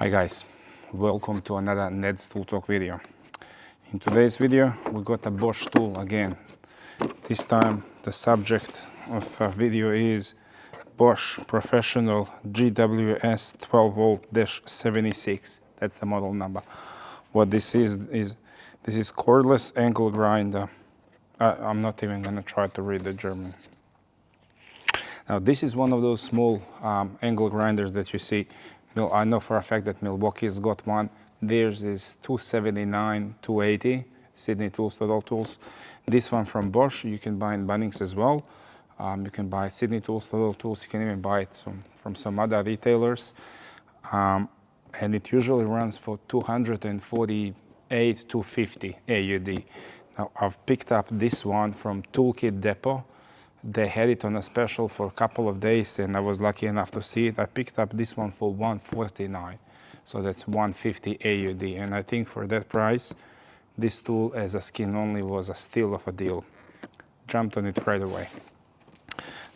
Hi guys, welcome to another Ned's Tool Talk video. In today's video we got a Bosch tool again. This time the subject of the video is Bosch Professional GWS 12V-76. That's the model number. What this is this is cordless angle grinder. I'm not even gonna try to read the German. Now this is one of those small angle grinders that you see. I know for a fact that Milwaukee's got one. Theirs is 279, 280, Sydney Tools, Total Tools. This one from Bosch, you can buy in Bunnings as well. You can buy Sydney Tools, Total Tools. You can even buy it from some other retailers. And it usually runs for 248, 250 AUD. Now I've picked up this one from Toolkit Depot. They had it on a special for a couple of days and I was lucky enough to see it. I picked up this one for 149, so that's 150 AUD. And I think for that price, this tool as a skin only was a steal of a deal. Jumped on it right away.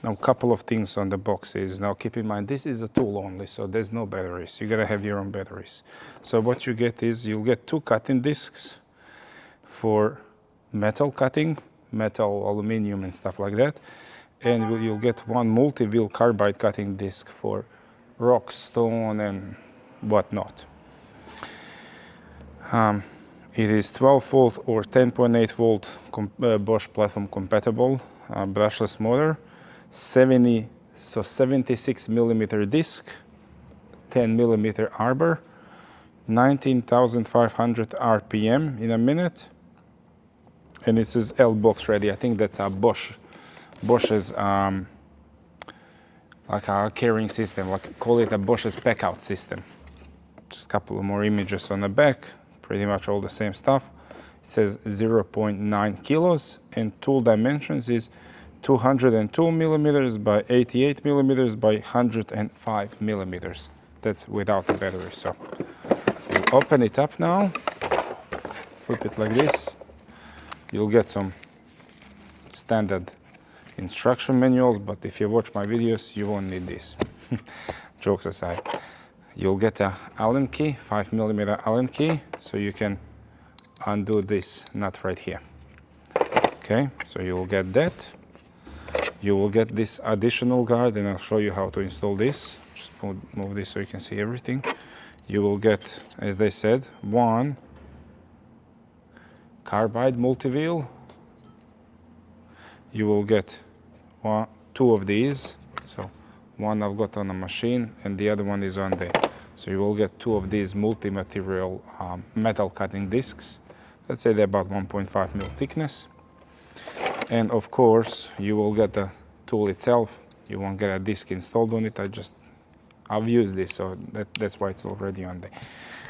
Now a couple of things on the box is, now keep in mind this is a tool only, so there's no batteries. You gotta have your own batteries. So what you get is you'll get 2 cutting discs for metal cutting, metal, aluminum and stuff like that, and you'll get 1 multi-wheel carbide cutting disc for rock, stone and whatnot. It is 12 volt or 10.8 volt Bosch platform compatible brushless motor, 76 millimeter disc, 10 millimeter arbor, 19,500 RPM in a minute. And it says L box ready. I think that's a Bosch's like a carrying system, like call it a Bosch's pack out system. Just a couple of more images on the back, pretty much all the same stuff. It says 0.9 kilos and tool dimensions is 202 millimeters by 88 millimeters by 105 millimeters. That's without the battery. So we'll open it up now, flip it like this. You'll get some standard instruction manuals, but if you watch my videos, you won't need this. Jokes aside. You'll get a Allen key, 5 millimeter Allen key, so you can undo this nut right here. Okay, so you'll get that. You will get this additional guard, and I'll show you how to install this. Just move this so you can see everything. You will get, as they said, 1 carbide multi-wheel. You will get 2 of these. So one I've got on a machine and the other one is on there. So you will get 2 of these multi-material metal cutting discs. Let's say they're about 1.5 mil thickness. And of course you will get the tool itself. You won't get a disc installed on it. I've used this, so that's why it's already on there.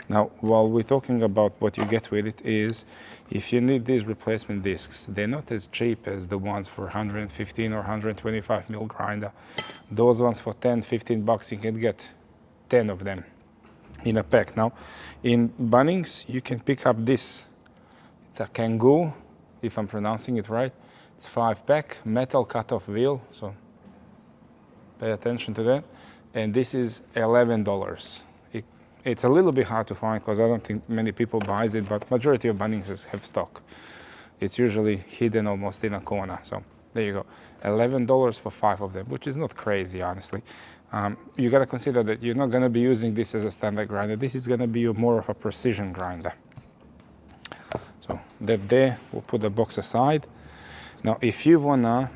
Now, while we're talking about what you get with it is, if you need these replacement discs, they're not as cheap as the ones for 115 or 125 mil grinder. Those ones for 10, 15 bucks, you can get 10 of them in a pack. Now, in Bunnings, you can pick up this. It's a Kangoo, if I'm pronouncing it right. It's 5-pack, metal cut-off wheel, so pay attention to that. And this is $11. It's a little bit hard to find because I don't think many people buys it, but majority of Bunnings have stock. It's usually hidden almost in a corner. So there you go, $11 for 5 of them, which is not crazy, honestly. You got to consider that you're not going to be using this as a standard grinder. This is going to be more of a precision grinder. So that there, we'll put the box aside. Now, if you wanna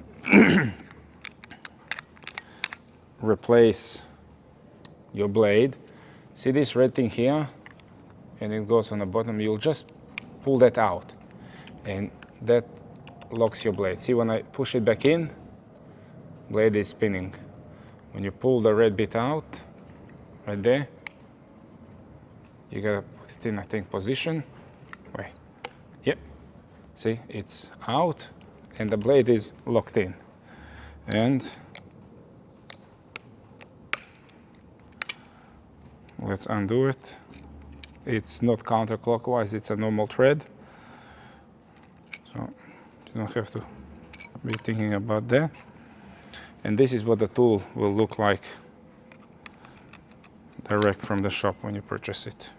replace your blade, see this red thing here, and it goes on the bottom, you'll just pull that out, and that locks your blade. See, when I push it back in, blade is spinning. When you pull the red bit out, right there, you gotta put it in, I think, position. Wait, yep, see, it's out, and the blade is locked in. And let's undo it. It's not counterclockwise, it's a normal thread. So you don't have to be thinking about that. And this is what the tool will look like direct from the shop when you purchase it.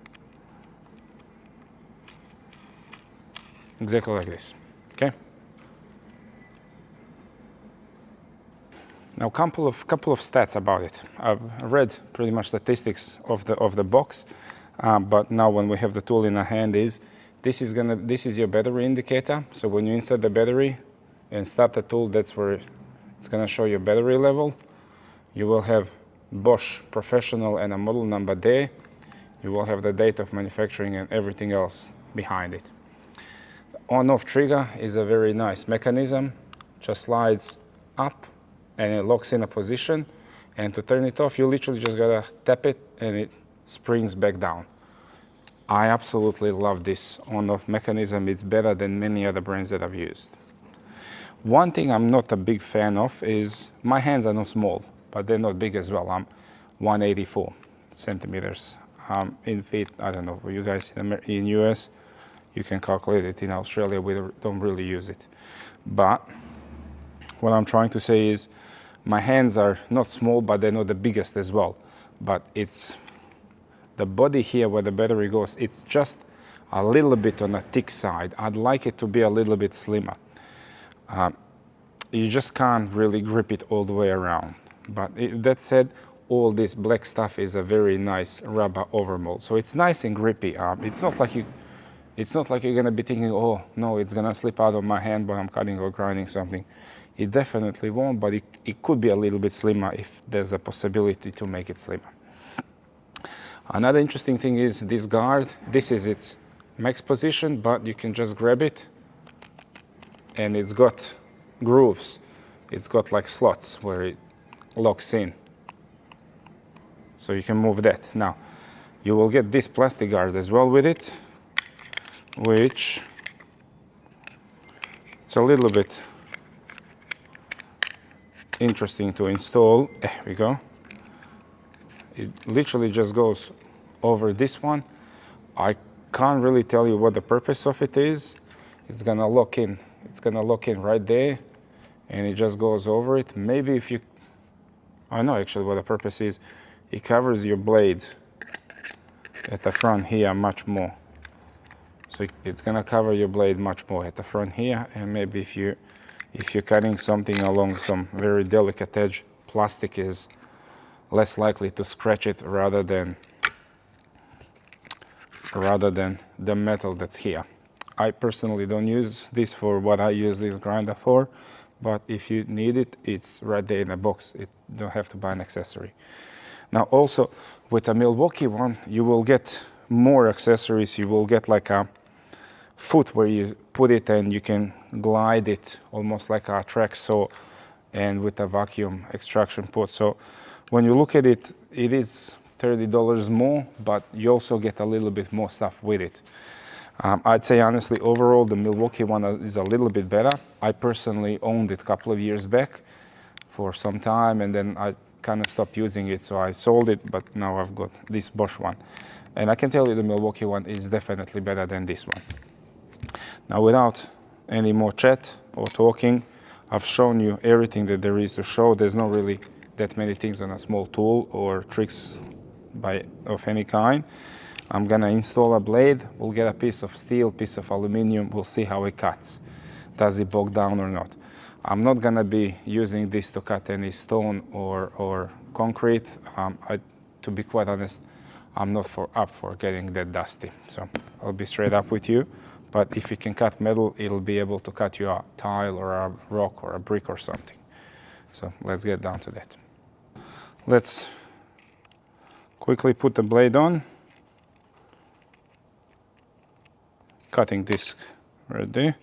Exactly like this, okay? Now, couple of stats about it. I've read pretty much statistics of the box, but now when we have the tool in our hand, this is your battery indicator. So when you insert the battery and start the tool, that's where it's gonna show your battery level. You will have Bosch Professional and a model number there. You will have the date of manufacturing and everything else behind it. The on-off trigger is a very nice mechanism. Just slides up and it locks in a position. And to turn it off, you literally just gotta tap it and it springs back down. I absolutely love this on-off mechanism. It's better than many other brands that I've used. One thing I'm not a big fan of is my hands are not small, but they're not big as well. I'm 184 centimeters. In feet, I don't know, for you guys in US, you can calculate it. In Australia, we don't really use it. But what I'm trying to say is my hands are not small, but they're not the biggest as well. But it's the body here where the battery goes, it's just a little bit on the thick side. I'd like it to be a little bit slimmer. You just can't really grip it all the way around. But that said, all this black stuff is a very nice rubber overmold. So it's nice and grippy. It's not like you're gonna be thinking, oh no, it's gonna slip out of my hand while I'm cutting or grinding something. It definitely won't, but it could be a little bit slimmer if there's a possibility to make it slimmer. Another interesting thing is this guard. This is its max position, but you can just grab it and it's got grooves. It's got like slots where it locks in. So you can move that. Now, you will get this plastic guard as well with it, which it's a little bit interesting to install. There we go. It literally just goes over this one. I can't really tell you what the purpose of it is. It's gonna lock in. It's gonna lock in right there, and it just goes over it. Maybe if you, I know actually what the purpose is. It covers your blade at the front here much more. So it's gonna cover your blade much more at the front here, and maybe if you're cutting something along some very delicate edge, plastic is less likely to scratch it rather than the metal that's here. I personally don't use this for what I use this grinder for, but if you need it, it's right there in the box. You don't have to buy an accessory. Now also, with a Milwaukee one, you will get more accessories. You will get like a foot where you put it and you can glide it almost like a track saw, and with a vacuum extraction pot. So when you look at it, it is $30 more, but you also get a little bit more stuff with it. I'd say honestly, overall, the Milwaukee one is a little bit better. I personally owned it a couple of years back for some time, and then I kind of stopped using it, so I sold it, but now I've got this Bosch one. And I can tell you the Milwaukee one is definitely better than this one. Now, without any more chat or talking, I've shown you everything that there is to show. There's not really that many things on a small tool or tricks of any kind. I'm gonna install a blade. We'll get a piece of steel, piece of aluminum. We'll see how it cuts. Does it bog down or not? I'm not gonna be using this to cut any stone or concrete. To be quite honest, I'm not up for getting that dusty. So I'll be straight up with you. But if you can cut metal, it'll be able to cut you a tile or a rock or a brick or something. So let's get down to that. Let's quickly put the blade on. Cutting disc right there.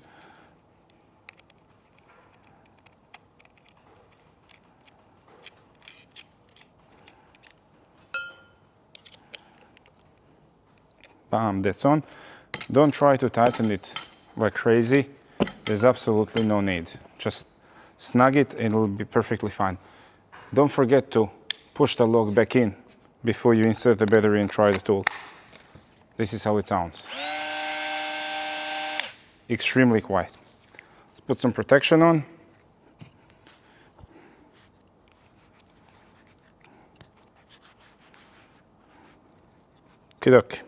Bam, that's on. Don't try to tighten it like crazy. There's absolutely no need. Just snug it and it'll be perfectly fine. Don't forget to push the lock back in before you insert the battery and try the tool. This is how it sounds. Extremely quiet. Let's put some protection on. Okie dokie.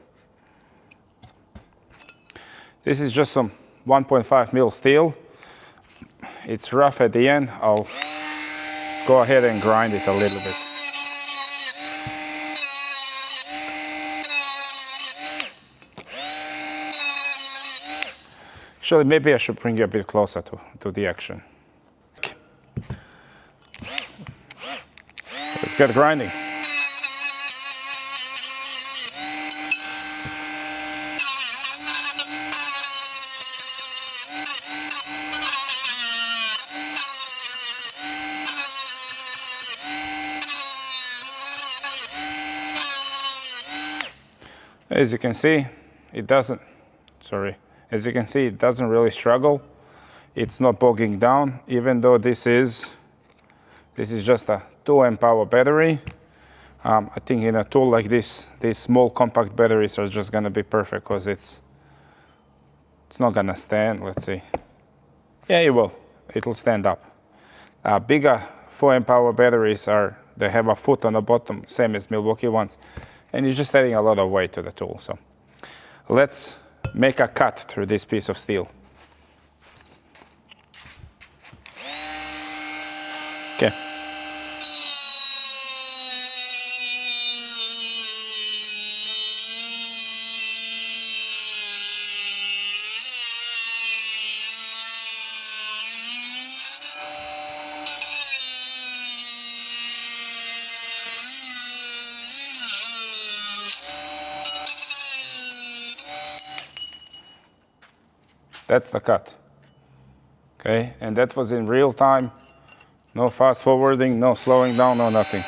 This is just some 1.5 mil steel. It's rough at the end. I'll go ahead and grind it a little bit. Actually, maybe I should bring you a bit closer to the action. Let's get grinding. As you can see, it doesn't, as you can see, it doesn't really struggle. It's not bogging down, even though this is just a 2 amp hour battery. I think in a tool like this, these small compact batteries are just gonna be perfect because it's not gonna stand. Let's see. Yeah, it will. It'll stand up. Bigger 4 amp hour batteries they have a foot on the bottom, same as Milwaukee ones. And you're just adding a lot of weight to the tool. So let's make a cut through this piece of steel. Okay. That's the cut. Okay, and that was in real time. No fast forwarding, no slowing down, no nothing.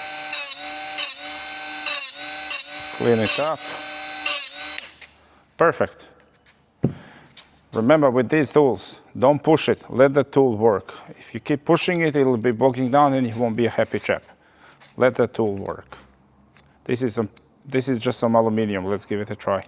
Clean it up. Perfect. Remember, with these tools, don't push it. Let the tool work. If you keep pushing it, it'll be bogging down and you won't be a happy chap. Let the tool work. This is just some aluminum. Let's give it a try.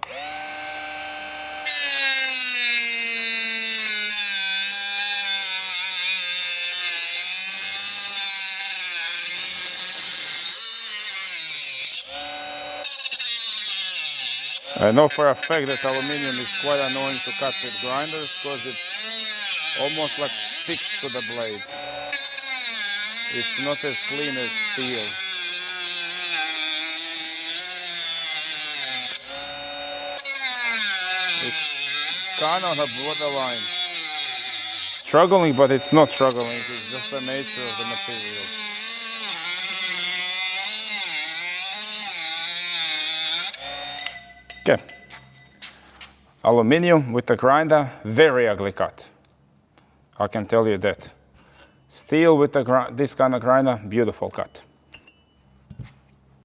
I know for a fact that aluminum is quite annoying to cut with grinders because it's almost like fixed to the blade. It's not as clean as steel. It's kind of on the borderline. Struggling, but it's not struggling. It's just the nature of the material. Okay, aluminum with the grinder, very ugly cut. I can tell you that. Steel with this kind of grinder, beautiful cut.